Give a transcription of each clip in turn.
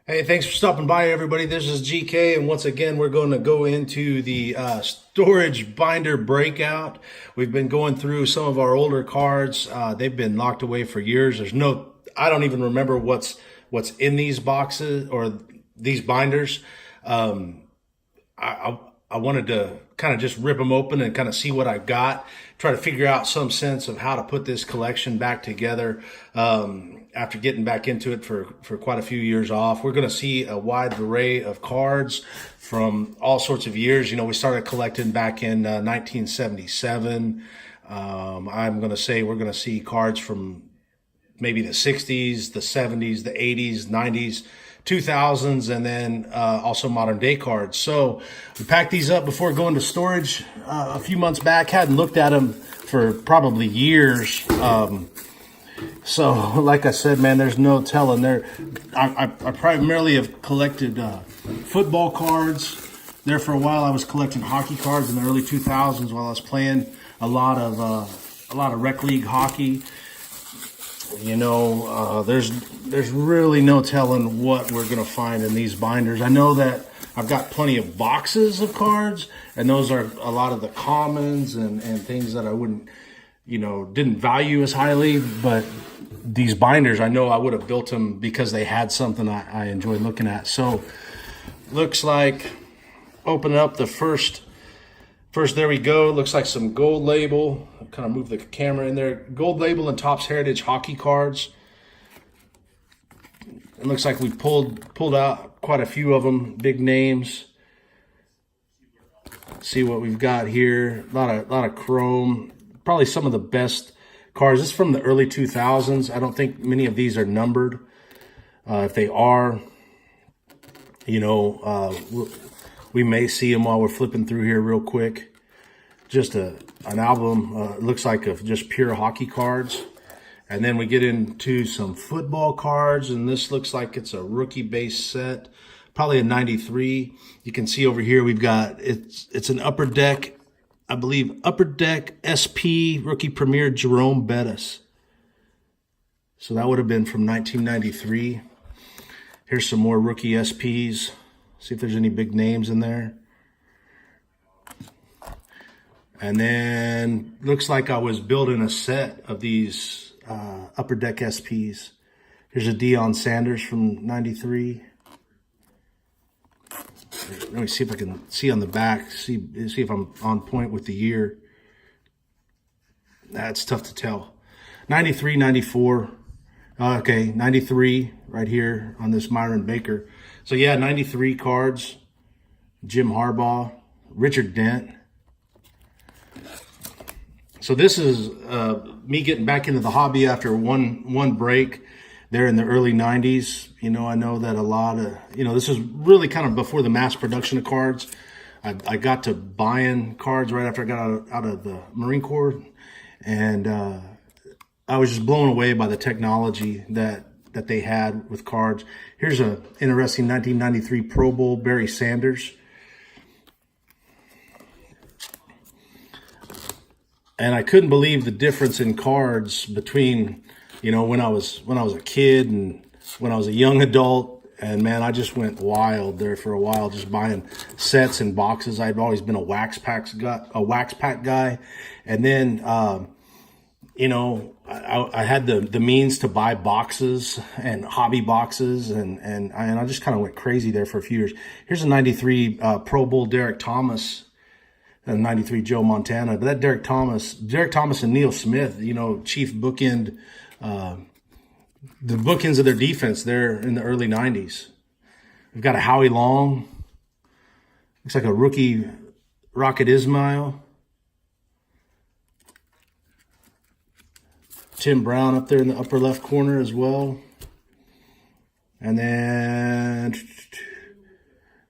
Hey, thanks for stopping by, everybody. This is GK, and once again, we're going to go into the storage binder breakout. We've been going through some of our older cards. They've been locked away for years. I don't even remember what's in these boxes or these binders. Um, I wanted to kind of just rip them open and kind of see what I got, try to figure out some sense of how to put this collection back together. After getting back into it for quite a few years off, we're going to see a wide array of cards from all sorts of years. You know, we started collecting back in 1977. I'm going to say we're going to see cards from maybe the 60s, the 70s, the 80s, 90s, 2000s, and then also modern day cards. So we packed these up before going to storage a few months back. Hadn't looked at them for probably years. So like I said, man, there's no telling. I primarily have collected football cards. There for a while, I was collecting hockey cards in the early 2000s while I was playing a lot of rec league hockey. You know, there's really no telling what we're going to find in these binders. I know that I've got plenty of boxes of cards, and those are a lot of the commons and things that I wouldn't, didn't value as highly. But these binders, I know I would have built them because they had something I enjoyed looking at. So looks like, open up the first, there we go. Looks like some gold label. I'll kind of move the camera in there. Gold label and Topps Heritage hockey cards. It looks like we pulled out quite a few of them, big names. See what we've got here. A lot of chrome. Probably some of the best cards. This is from the early 2000s. I don't think many of these are numbered. If they are, we may see them while we're flipping through here real quick. Just an album, looks like of just pure hockey cards. And then we get into some football cards, and this looks like it's a rookie base set, probably a 93. You can see over here we've got, it's an Upper Deck, I believe, Upper Deck SP Rookie Premier Jerome Bettis. So that would have been from 1993. Here's some more rookie SPs. See if there's any big names in there. And then looks like I was building a set of these Upper Deck SPs. Here's a Deion Sanders from 93. Let me see if I can see on the back, see if I'm on point with the year. That's tough to tell. 93, 94. Okay, 93 right here on this Myron Baker. So yeah, 93 cards. Jim Harbaugh, Richard Dent. So this is me getting back into the hobby after one break there in the early 90s. I know that a lot of, this is really kind of before the mass production of cards. I got to buying cards right after I got out of the Marine Corps. And I was just blown away by the technology that they had with cards. Here's an interesting 1993 Pro Bowl Barry Sanders. And I couldn't believe the difference in cards between, when I was a kid and when I was a young adult. And man, I just went wild there for a while, just buying sets and boxes. I'd always been a wax pack guy. And then, I had the means to buy boxes and hobby boxes, and I just kind of went crazy there for a few years. Here's a 93 Pro Bowl Derek Thomas. And 93 Joe Montana. But that Derek Thomas and Neil Smith, chief bookend, the bookends of their defense there in the early 90s. We've got a Howie Long. Looks like a rookie Rocket Ismail. Tim Brown up there in the upper left corner as well. And then,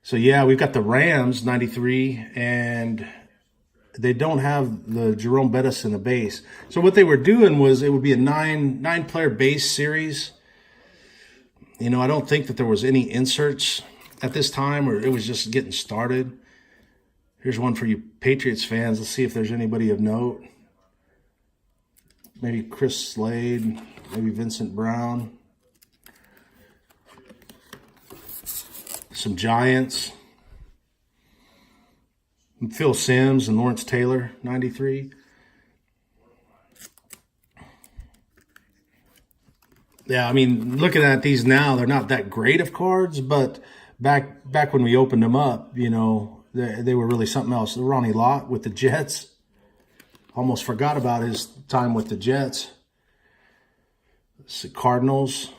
so yeah, we've got the Rams 93, and they don't have the Jerome Bettis in the base. So what they were doing was, it would be a nine player base series. I don't think that there was any inserts at this time, or it was just getting started. Here's one for you Patriots fans. Let's see if there's anybody of note. Maybe Chris Slade, maybe Vincent Brown. some Giants. Phil Simms and Lawrence Taylor, 93. Yeah, I mean, looking at these now, they're not that great of cards, but back when we opened them up, you know, they were really something else. Ronnie Lott with the Jets. Almost forgot about his time with the Jets. It's the Cardinals.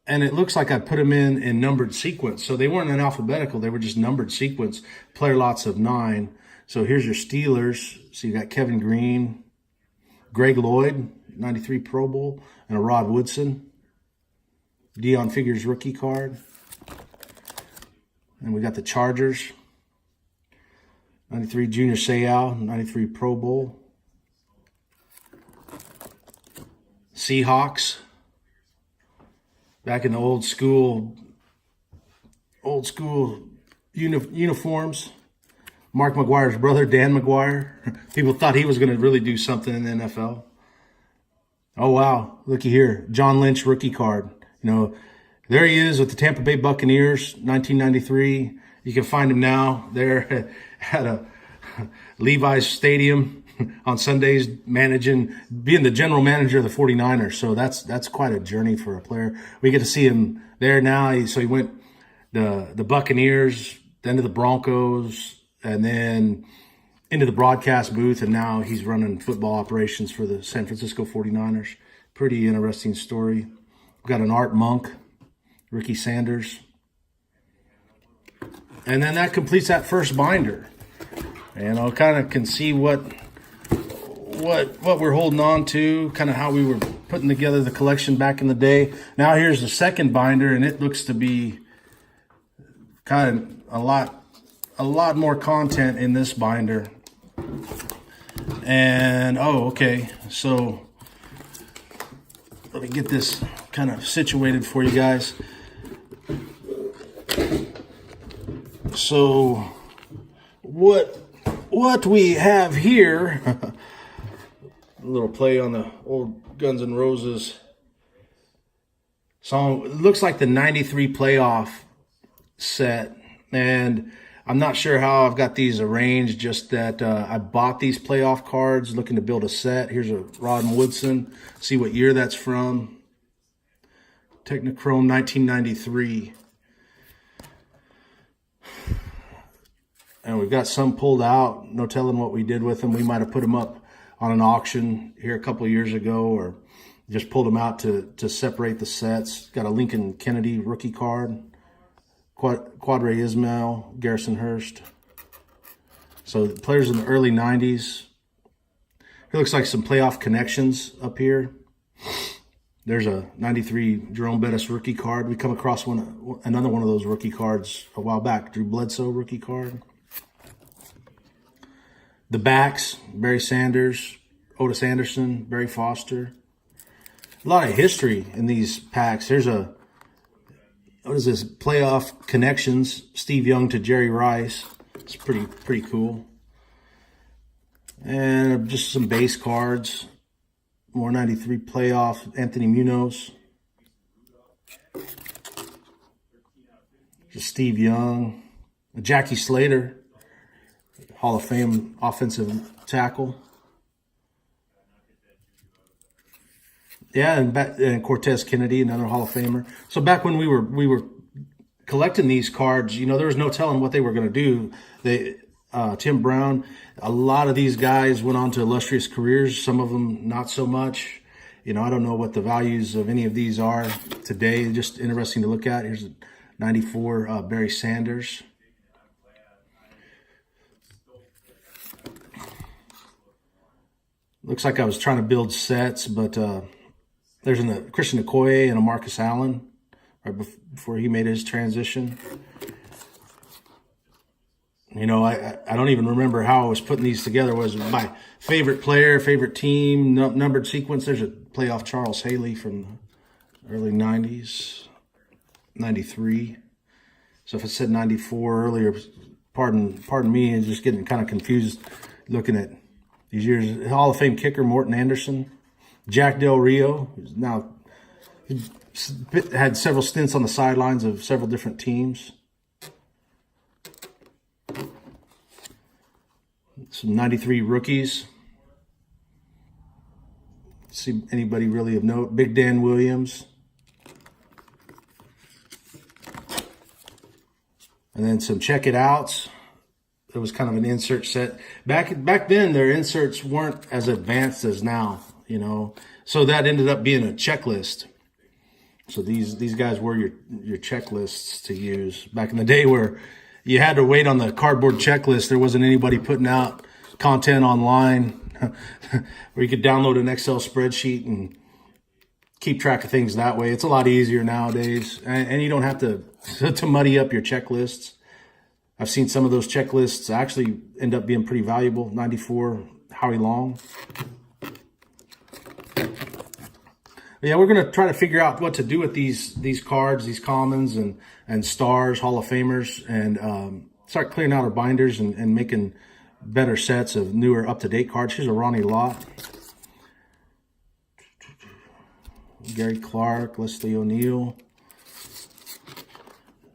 And it looks like I put them in numbered sequence. So they weren't in alphabetical. They were just numbered sequence. Player lots of 9. So here's your Steelers. So you got Kevin Green, Greg Lloyd, 93 Pro Bowl, and a Rod Woodson. Dion Figures rookie card. And we got the Chargers. 93 Junior Seau, 93 Pro Bowl. Seahawks. Back in the old school uniforms. Mark McGuire's brother, Dan McGuire. People thought he was going to really do something in the NFL. Oh, wow. Looky here. John Lynch rookie card. You know, there he is with the Tampa Bay Buccaneers, 1993. You can find him now there at a Levi's Stadium on Sundays, being the general manager of the 49ers. So that's quite a journey for a player. We get to see him there now. So he went the Buccaneers, then to the Broncos, and then into the broadcast booth, and now he's running football operations for the San Francisco 49ers. Pretty interesting story. We've got an Art Monk, Ricky Sanders. And then that completes that first binder. And I'll kind of can see what we're holding on to, kind of how we were putting together the collection back in the day. Now here's the second binder, and it looks to be kind of a lot more content in this binder. And okay, so let me get this kind of situated for you guys. So what we have here, a little play on the old Guns N' Roses song. It looks like the 93 playoff set, and I'm not sure how I've got these arranged, just that I bought these playoff cards looking to build a set. Here's a Rod Woodson. See what year that's from. Technichrome 1993. And we've got some pulled out. No telling what we did with them. We might have put them up on an auction here a couple of years ago, or just pulled them out to separate the sets. Got a Lincoln Kennedy rookie card. Quadre Ismail, Garrison Hurst. So players in the early 90s. It looks like some playoff connections up here. There's a 93 Jerome Bettis rookie card. We come across another one of those rookie cards a while back. Drew Bledsoe rookie card. The backs, Barry Sanders, Otis Anderson, Barry Foster. A lot of history in these packs. Here's what is this? Playoff connections. Steve Young to Jerry Rice. It's pretty cool. And just some base cards. More 93 playoff. Anthony Munoz. Just Steve Young. Jackie Slater. Hall of Fame offensive tackle. Yeah, and Cortez Kennedy, another Hall of Famer. So back when we were collecting these cards, you know, there was no telling what they were going to do. Tim Brown, a lot of these guys went on to illustrious careers. Some of them not so much. You know, I don't know what the values of any of these are today. Just interesting to look at. Here's a 94 Barry Sanders. Looks like I was trying to build sets, but there's a Christian Okoye and a Marcus Allen right before he made his transition. You know, I don't even remember how I was putting these together. Was my favorite player, favorite team, numbered sequence. There's a playoff Charles Haley from the early 90s, 93. So if I said 94 earlier, pardon me, and just getting kind of confused looking at these years. Hall of Fame kicker Morton Anderson. Jack Del Rio, who's now Had several stints on the sidelines of several different teams. Some 93 rookies. See anybody really of note? Big Dan Williams. And then some check it outs. It was kind of an insert set. Back then, their inserts weren't as advanced as now, you know. So that ended up being a checklist. So these guys were your checklists to use. Back in the day where you had to wait on the cardboard checklist, there wasn't anybody putting out content online where you could download an Excel spreadsheet and keep track of things that way. It's a lot easier nowadays, and you don't have to muddy up your checklists. I've seen some of those checklists actually end up being pretty valuable. 94 Howie Long. Yeah, we're going to try to figure out what to do with these cards, these commons and stars, Hall of Famers, and start clearing out our binders and making better sets of newer, up-to-date cards. Here's a Ronnie Lott. Gary Clark, Leslie O'Neal.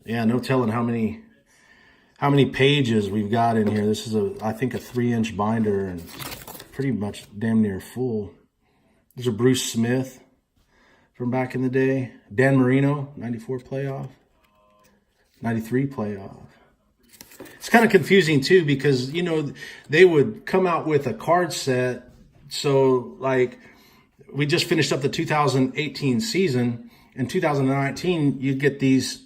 Yeah, no telling how many pages we've got in here. This is I think a 3-inch binder and pretty much damn near full. There's a Bruce Smith from back in the day. Dan Marino, 94 playoff. 93 playoff. It's kind of confusing too because, you know, they would come out with a card set. So like we just finished up the 2018 season. In 2019, you get these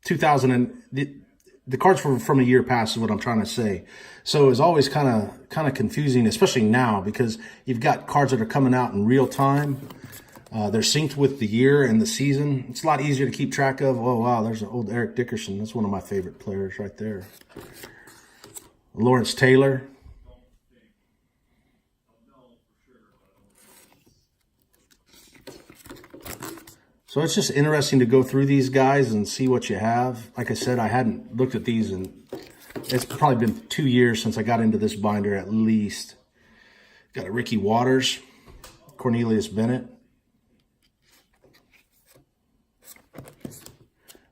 the cards from a year past is what I'm trying to say. So it's always kind of confusing, especially now, because you've got cards that are coming out in real time. They're synced with the year and the season. It's a lot easier to keep track of. Oh, wow, there's an old Eric Dickerson. That's one of my favorite players right there. Lawrence Taylor. So it's just interesting to go through these guys and see what you have. Like I said, I hadn't looked at these, and it's probably been 2 years since I got into this binder at least. Got a Ricky Waters, Cornelius Bennett.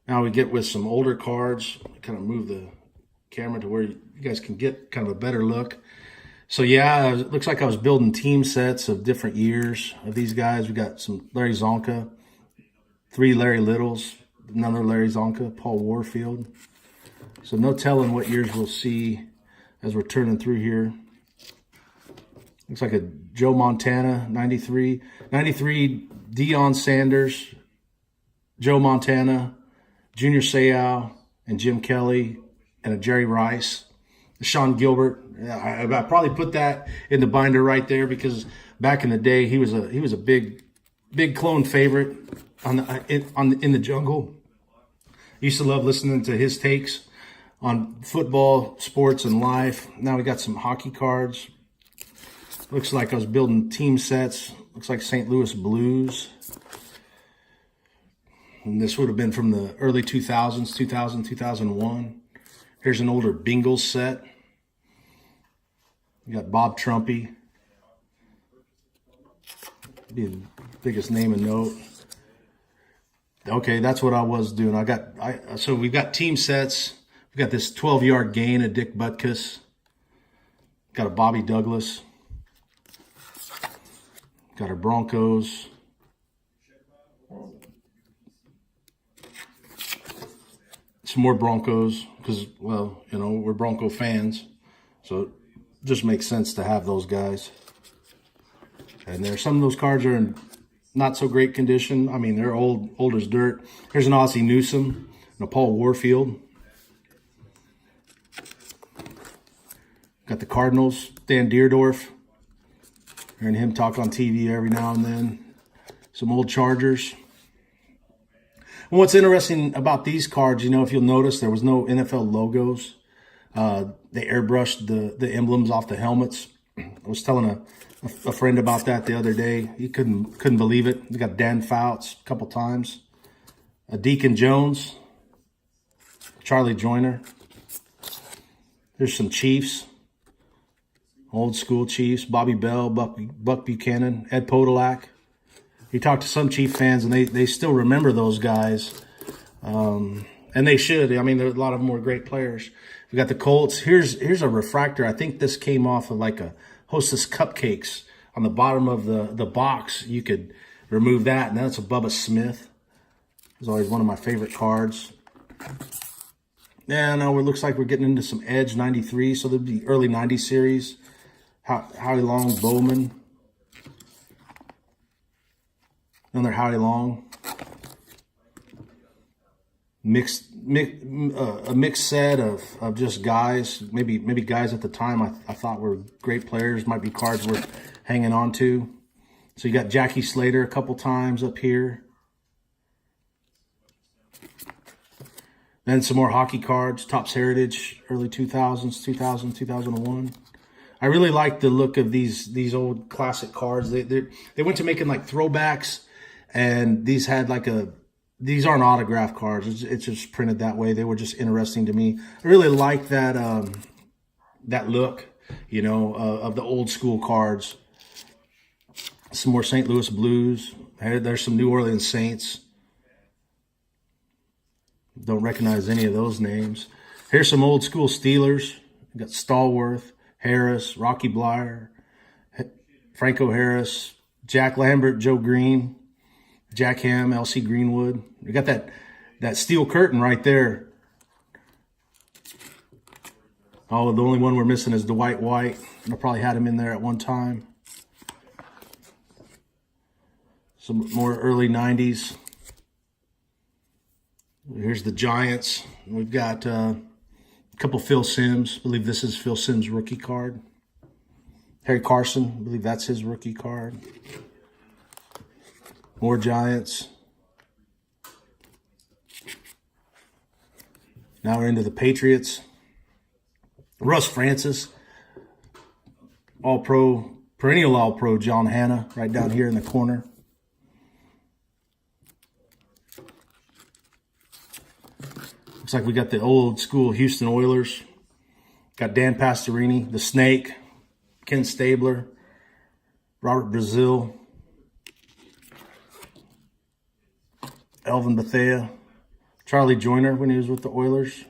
Now we get with some older cards. Kind of move the camera to where you guys can get kind of a better look. So yeah, it looks like I was building team sets of different years of these guys. We got some Larry Zonka. 3 Larry Littles, another Larry Zonka, Paul Warfield. So no telling what years we'll see as we're turning through here. Looks like a Joe Montana, 93. 93, Deion Sanders, Joe Montana, Junior Seau, and Jim Kelly, and a Jerry Rice. Sean Gilbert. I probably put that in the binder right there because back in the day he was a big clone favorite in the jungle. Used to love listening to his takes on football, sports, and life. Now we got some hockey cards. Looks like I was building team sets. Looks like St. Louis Blues. And this would have been from the early 2000s, 2000, 2001. Here's an older Bengals set. You got Bob Trumpy. Be the biggest name and note. Okay, that's what I was doing. So we've got team sets. We've got this 12-yard gain of Dick Butkus. Got a Bobby Douglas. Got our Broncos. Some more Broncos because, well, you know, we're Bronco fans. So it just makes sense to have those guys. And there's some of those cards are in not so great condition. I mean, they're old as dirt. Here's an Ozzie Newsome and a Paul Warfield. Got the Cardinals, Dan Deerdorf. Hearing him talk on TV every now and then. Some old Chargers. And what's interesting about these cards, you know, if you'll notice, there was no NFL logos. They airbrushed the emblems off the helmets. I was telling a friend about that the other day. He couldn't believe it. We got Dan Fouts a couple times. Deacon Jones. Charlie Joyner. There's some Chiefs. Old school Chiefs. Bobby Bell, Buck Buchanan, Ed Podolak. You talk to some Chief fans, and they still remember those guys. And they should. I mean, a lot of them were great players. We got the Colts. Here's a refractor. I think this came off of like a Hostess cupcakes. On the bottom of the box, you could remove that, and that's a Bubba Smith. It's always one of my favorite cards. Yeah, no, it looks like we're getting into some Edge 93, so there'll be early 90s series. Howie Long Bowman. Another Howie Long. A mixed set of just guys, maybe guys at the time I thought were great players, might be cards worth hanging on to. So you got Jackie Slater a couple times up here. Then some more hockey cards, Topps Heritage, early 2000s, 2000, 2001. I really like the look of these old classic cards. They went to making like throwbacks, and these had like these aren't autograph cards. It's just printed that way. They were just interesting to me. I really like that that look, you know, of the old school cards. Some more St. Louis Blues. There's some New Orleans Saints. Don't recognize any of those names. Here's some old school Steelers. You got Stallworth, Harris, Rocky Blyer, Franco Harris, Jack Lambert, Joe Green, Jack Ham, L.C. Greenwood. We got that steel curtain right there. Oh, the only one we're missing is Dwight White. I probably had him in there at one time. Some more early 90s. Here's the Giants. We've got a couple Phil Simms. I believe this is Phil Simms' rookie card. Harry Carson. I believe that's his rookie card. More Giants. Now we're into the Patriots. Russ Francis. All-Pro, perennial All-Pro John Hanna right down here in the corner. Looks like we got the old school Houston Oilers. Got Dan Pastorini, the Snake, Ken Stabler, Robert Brazil, Elvin Bethea, Charlie Joyner when he was with the Oilers.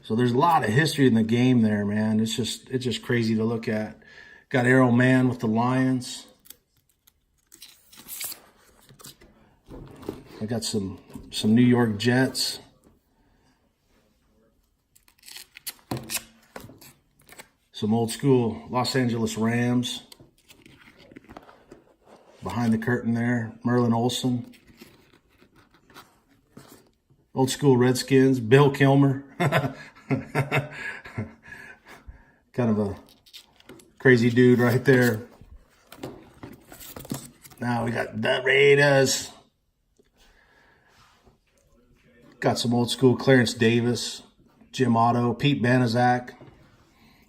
So there's a lot of history in the game there, man. It's just crazy to look at. Got Errol Mann with the Lions. I got some New York Jets. Some old school Los Angeles Rams. Behind the curtain there, Merlin Olsen. Old school Redskins, Bill Kilmer. Kind of a crazy dude right there. Now we got the Raiders. Got some old school Clarence Davis, Jim Otto, Pete Banaszak,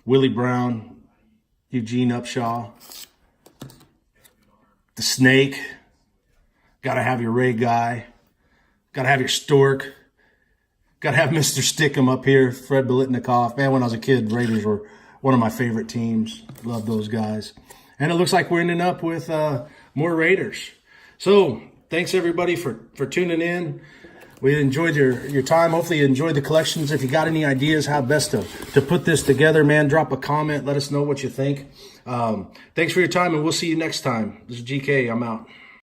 Willie Brown, Eugene Upshaw. The Snake. Got to have your Ray Guy. Got to have your Stork. Got to have Mr. Stickum up here, Fred Biletnikoff. Man, when I was a kid, Raiders were one of my favorite teams. Love those guys. And it looks like we're ending up with more Raiders. So thanks, everybody, for tuning in. We enjoyed your time. Hopefully you enjoyed the collections. If you got any ideas how best to put this together, man, drop a comment. Let us know what you think. Thanks for your time, and we'll see you next time. This is GK. I'm out.